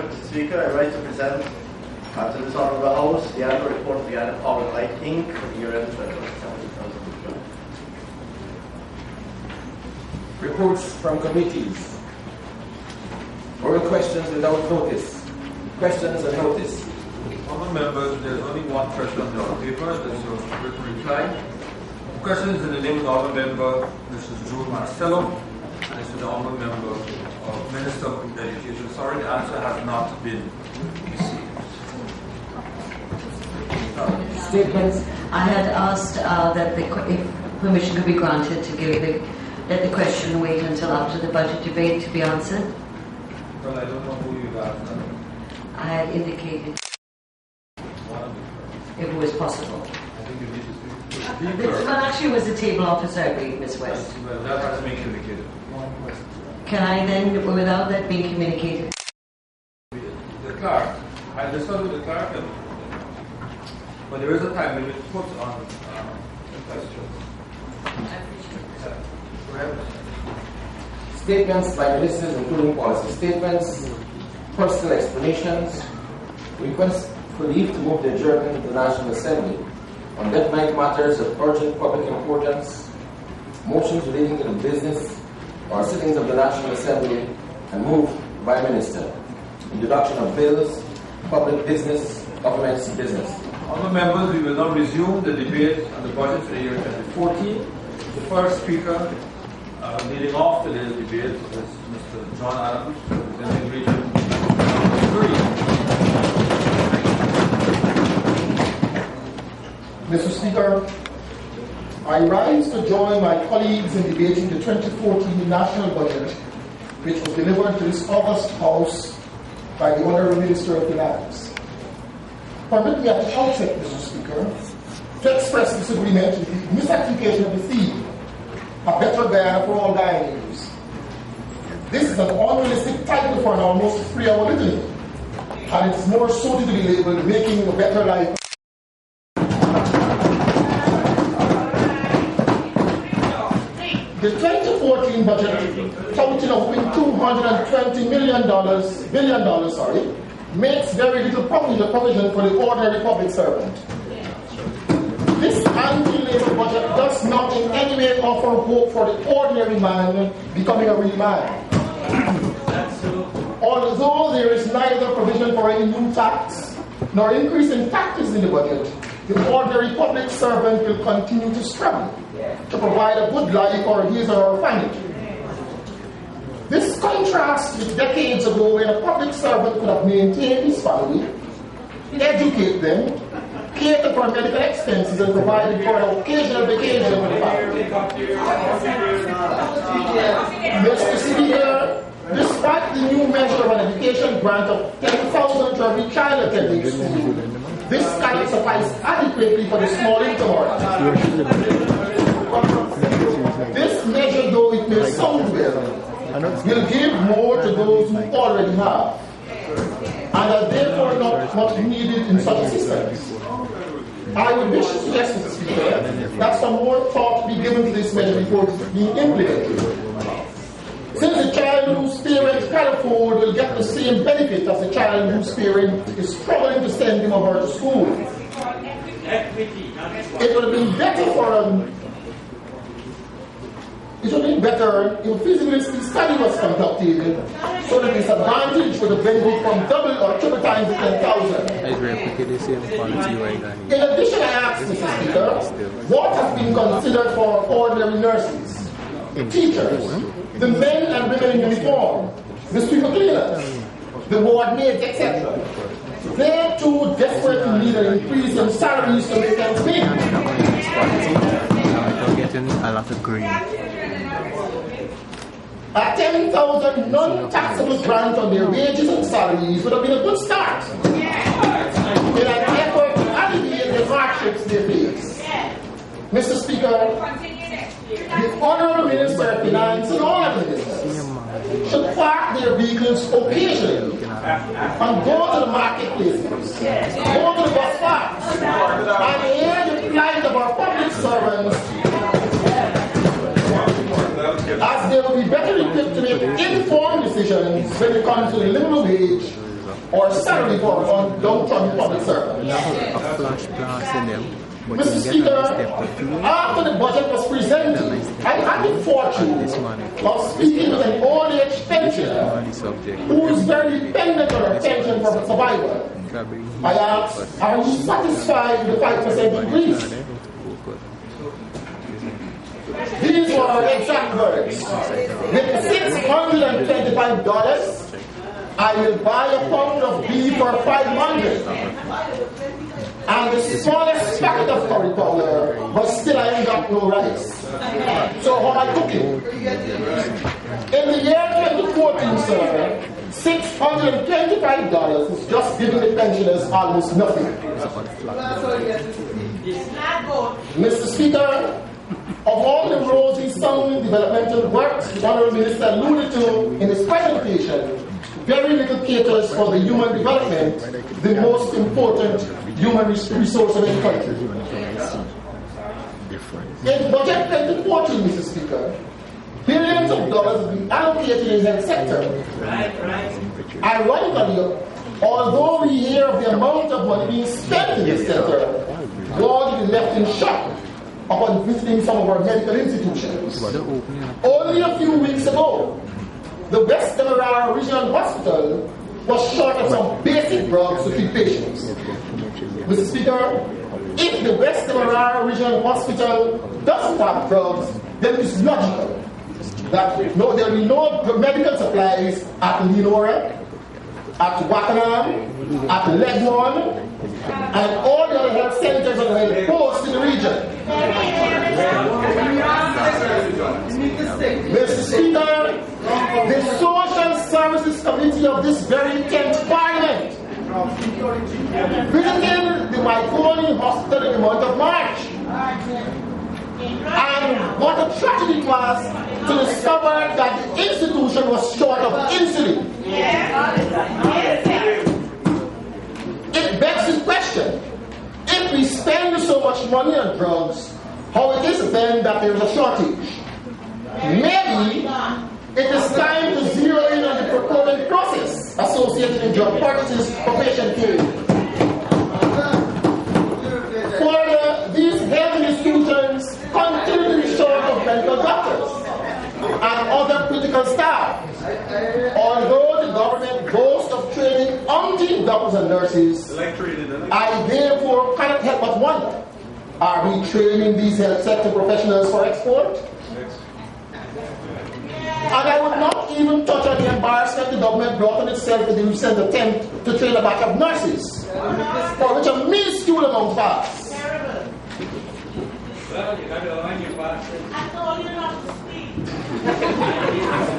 Mr. Speaker, I rise to present to this Honourable House the annual report of the Anna Powell Light Inc. for the year ended 2012. Reports from committees. Oral questions without notice. Questions and notice. Honourable members, there is only one question on the paper. There is a written reply. The question is in the name of the Honourable Member, Mrs. June Marcello, and it's to the Honourable Member of Minister of Education. Sorry, the answer has not been received. Statements. I had asked that if permission could be granted to let the question wait until after the budget debate to be answered. Well, I don't know who you've asked. I had indicated if it was possible. I think you need to speak to the speaker. Well, actually, it was the table officer, I believe, Ms. West. Well, that has been communicated. Can I then, without that being communicated? The clerk. I discussed with the clerk, but there is a time limit put on the questions. Go ahead. Statements by ministers, including policy statements, personal explanations, requests for leave to move the adjournment of the National Assembly on definite matters of urgent public importance, motions relating to the business or sittings of the National Assembly, and moved by minister. Introduction of bills, public business, government's business. Honourable members, we will now resume the debate on the budget for the year 2014. The first speaker leading off today's debate is Mr. John Adams, representing Region 3. Mr. Speaker, I rise to join my colleagues in debating the 2014 national budget, which was delivered to this August House by the Honourable Minister of Finance. Permit me at the outset, Mr. Speaker, to express disagreement with the misapplication of the theme, a better Guyana for all Guyanese. This is an unrealistic title for an almost 3-hour litany, and it is more suited to be labelled Making a Better Life. The 2014 budget, touting of $220 billion, makes very little provision for the ordinary public servant. This anti-labor budget does not in any way offer hope for the ordinary man becoming a real man. Although there is neither provision for any new tax nor increase in taxes in the budget, the ordinary public servant will continue to struggle to provide a good life for his or her family. This contrasts with decades ago when a public servant could have maintained his family, educate them, cater for medical expenses, and provide for an occasional vacation for the family. Mr. Speaker, despite the new measure of an education grant of $10,000 to every child attending school, this cannot suffice adequately for the small income earners. This measure, though it may sound well, will give more to those who already have, and are therefore not much needed in such assistance. I would wish to suggest, Mr. Speaker, that some more thought be given to this measure before it is being implemented. Since the child whose parents can afford will get the same benefit as the child whose parent is struggling to send him or her to school, it would have been better for it would be better if a feasibility study was conducted so that this advantage would have benefit from double or triple times the 10,000. In addition, I ask, Mr. Speaker, what has been considered for ordinary nurses, teachers, the men and women in uniform, the street cleaners, the ward maids, etc. They too desperately need an increase in salaries to make them pay. A lot of green. A 10,000 non-taxable grant on their wages and salaries would have been a good start in an effort to alleviate the hardships they face. Mr. Speaker, the Honourable Minister of Finance and all of the ministers should park their vehicles occasionally and go to the marketplaces, go to the bus parks, and hear the plight of our public servants, as they will be better equipped to make informed decisions when it comes to the minimum wage or salary for downtown public servants. A flash blast in them. But Mr. you Speaker, get a step or two. after the budget was presented, I had the fortune of speaking with an old age pensioner On the subject. who is very dependent on a pension from a survivor. I asked, are you satisfied with the 5% increase? These were our exact words. With $625, I will buy a pound of beef for $500. And the smallest packet of curry powder, but still I ain't got no rice. So how am I cooking? In the year 2014, sir, $625 was just giving the pensioners almost nothing. Mr. Speaker, of all the rosy sounding developmental work the Honourable Minister alluded to in his presentation, very little caters for the human development, the most important human resource of any country. In Budget 2014, Mr. Speaker, billions of dollars have been allocated in the health sector. Ironically, although we hear of the amount of money being spent in this sector, God is left in shock upon visiting some of our medical institutions. Only a few weeks ago, the West Demerara Regional Hospital was short of some basic drugs to treat patients. Mr. Speaker, if the West Demerara Regional Hospital doesn't have drugs, then it is logical that there will be no medical supplies at Lenora, at Wakanam, at Leghorn, and all the other health centers and health posts in the region. Mr. Speaker, the Social Services Committee of this very 10th Parliament visited the Myconi Hospital in the month of March. And what a tragedy it was to discover that the institution was short of insulin. It begs the question, if we spend so much money on drugs, how it is then that there is a shortage? Maybe it is time to zero in on the procurement process associated with drug purchases for patient care. Further, these health institutions continue to be short of medical doctors and other critical staff. Although the government boasts of training umpteen doctors and nurses, I therefore cannot help but wonder, are we training these health sector professionals for export? And I would not even touch on the embarrassment the government brought on itself with the recent attempt to train a batch of nurses, for which a minuscule amount passed.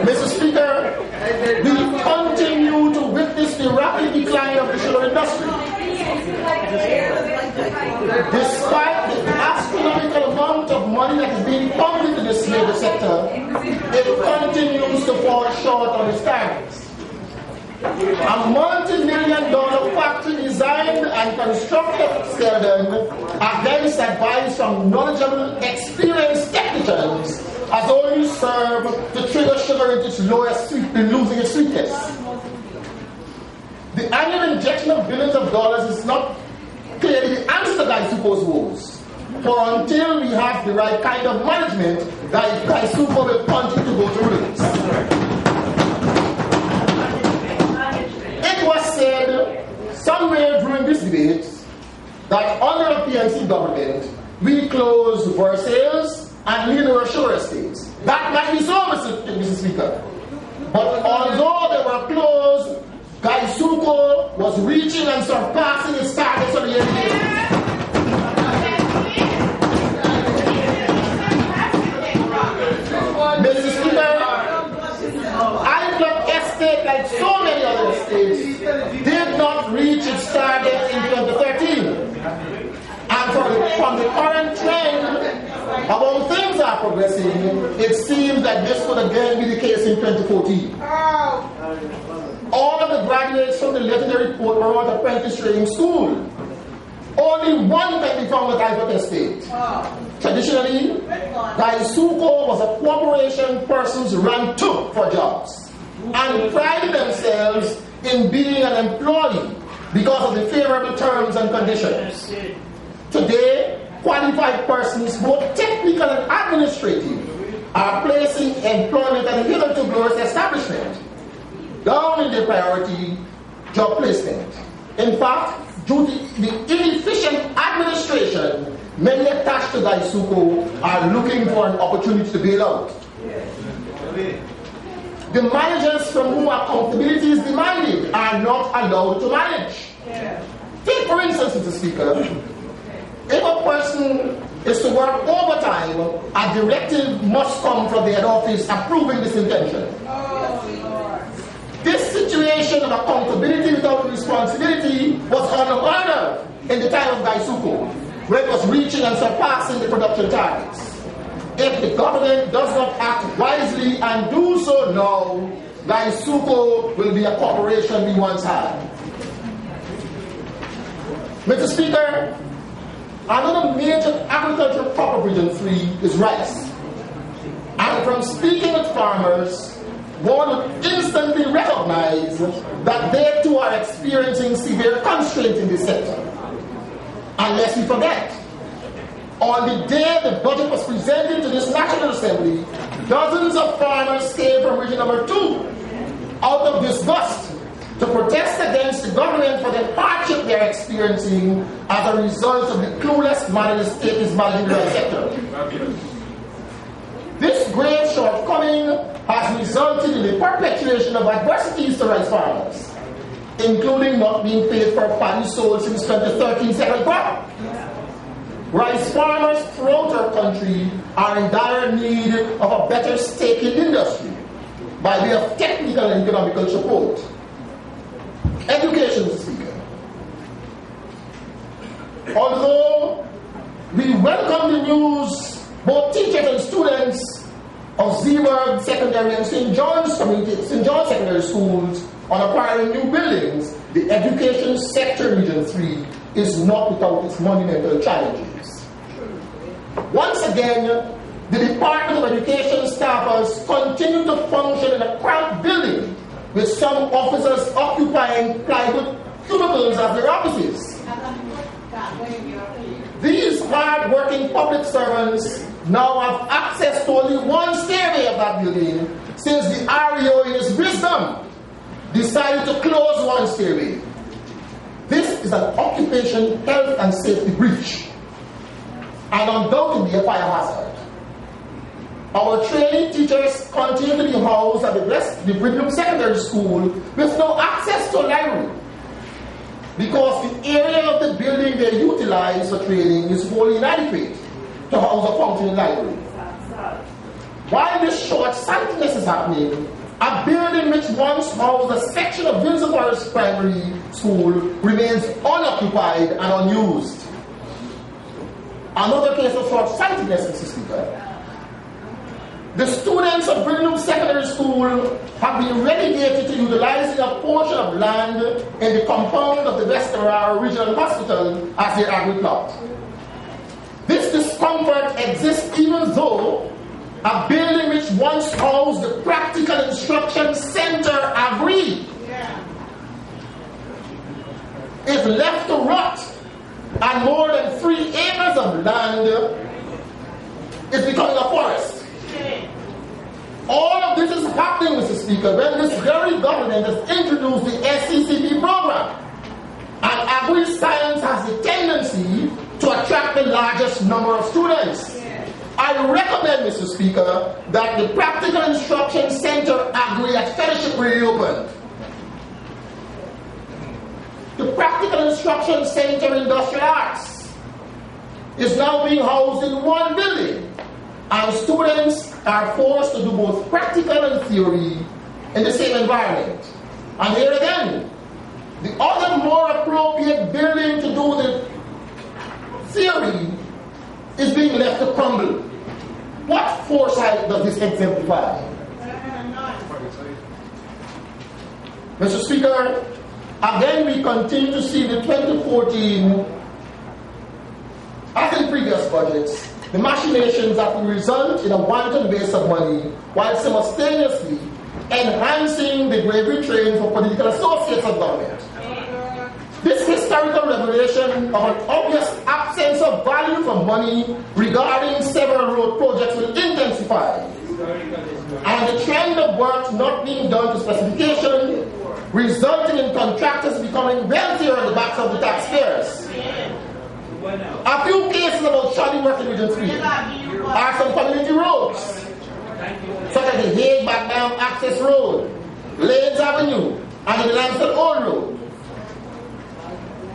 Mr. Speaker, we continue to witness the rapid decline of the sugar industry. Despite the astronomical amount of money that is being pumped into this labor sector, it continues to fall short on its targets. A multi-million-dollar factory designed and constructed at Selden against advice from knowledgeable, experienced technicians has only served to trigger sugar into its lowest sweet, losing its sweetness. The annual injection of billions of dollars is not clearly the answer to Gaisuko's woes. For until we have the right kind of management, Gaisuko will continue to go to ruins. It was said somewhere during this debate that under the PNC government, we closed Versailles and Lenora Sugar Estates. That might be so, Mr. Speaker. But although they were closed, Gaisuko was reaching and surpassing its targets of the year. Mr. Speaker, Island Estate, like so many other estates, did not reach its target in 2013. And from the current trend, about things are progressing, it seems that this would again be the case in 2014. All of the graduates from the legendary Port Morant Apprentice Training School, only one can be found at Island Estate. Traditionally, Gaisuko was a corporation persons ran to for jobs and prided themselves in being an employee because of the favorable terms and conditions. Today, qualified persons, both technical and administrative, are placing employment at a hitherto glorious establishment down in their priority job placement. In fact, due to the inefficient administration, many attached to Gaisuko are looking for an opportunity to bail out. The managers from whom accountability is demanded are not allowed to manage. Take for instance, Mr. Speaker, if a person is to work overtime, a directive must come from the head office approving this intention. This situation of accountability without responsibility was unheard of in the time of Gaisuko, where it was reaching and surpassing the production targets. If the government does not act wisely and do so now, Gaisuko will be a corporation we once had. Mr. Speaker, another major agricultural crop of Region 3 is rice. And from speaking with farmers, one would instantly recognize that they too are experiencing severe constraints in this sector. Unless we forget, on the day the budget was presented to this National Assembly, dozens of farmers came from Region Number 2 out of disgust to protest against the government for the hardship they are experiencing as a result of the clueless manner the state is managing the rice sector. This grave shortcoming has resulted in the perpetuation of adversities to rice farmers, including not being paid for paddy sold since 2013 second crop. Rice farmers throughout our country are in dire need of a better stake in industry by way of technical and economical support. Education, Mr. Speaker. Although we welcome the news, both teachers and students of Zeeburg Secondary and St. John's Secondary Schools on acquiring new buildings, the education sector in Region 3 is not without its monumental challenges. Once again, the Department of Education staffers continue to function in a cramped building with some officers occupying plywood cubicles as their offices. These hard-working public servants now have access to only one stairway of that building since the REO in his wisdom decided to close one stairway. This is an occupation health and safety breach and undoubtedly a fire hazard. Our trainee teachers continue to be housed at the Bridgham Secondary School with no access to a library because the area of the building they utilize for training is wholly inadequate to house a functioning library. While this short-sightedness is happening, a building which once housed a section of Windsor Forest Primary School remains unoccupied and unused. Another case of short-sightedness, Mr. Speaker. The students of Bridgham Secondary School have been relegated to utilizing a portion of land in the compound of the West Aurora Regional Hospital as their agri-plot. This discomfort exists even though a building which once housed the Practical Instruction Center Agri is left to rot, and more than 3 acres of land is becoming a forest. All of this is happening, Mr. Speaker, when this very government has introduced the SCCP program. And agri-science has the tendency to attract the largest number of students. I recommend, Mr. Speaker, that the Practical Instruction Center Agri at Fellowship be reopened. The Practical Instruction Center Industrial Arts is now being housed in one building, and students are forced to do both practical and theory in the same environment. And here again, the other more appropriate building to do the theory is being left to crumble. What foresight does this exemplify? Mr. Speaker, again we continue to see the 2014, as in previous budgets, the machinations that will result in a wanton waste of money while simultaneously enhancing the bravery training for political associates of government. This historical revelation of an obvious absence of value for money regarding several road projects will intensify, and the trend of work not being done to specification, resulting in contractors becoming wealthier on the backs of the taxpayers. A few cases about shoddy work in Regent Street are some community roads, such as the Hague Backdam Access Road, Lades Avenue, and the Lansdale Old Road.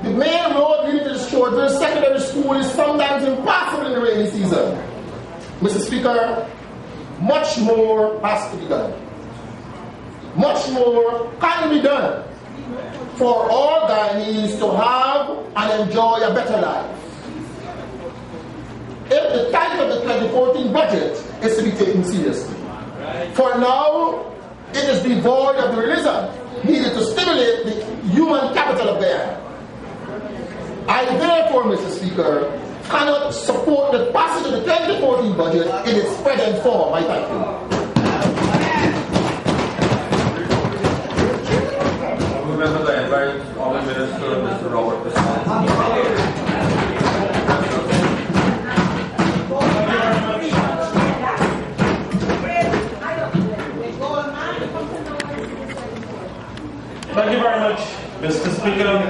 The main road leading to the Strawberry Secondary School is sometimes impassable in the rainy season. Mr. Speaker, much more has to be done. Much more can be done for all Guyanese to have and enjoy a better life. If the title of the 2014 budget is to be taken seriously. For now, it is devoid of the realism needed to stimulate the human capital of Guyana. I therefore, Mr. Speaker, cannot support the passage of the 2014 budget in its present form. I thank you. Members, I invite Honourable Minister Mr. Robert Biswas. Thank you very much, Mr. Speaker.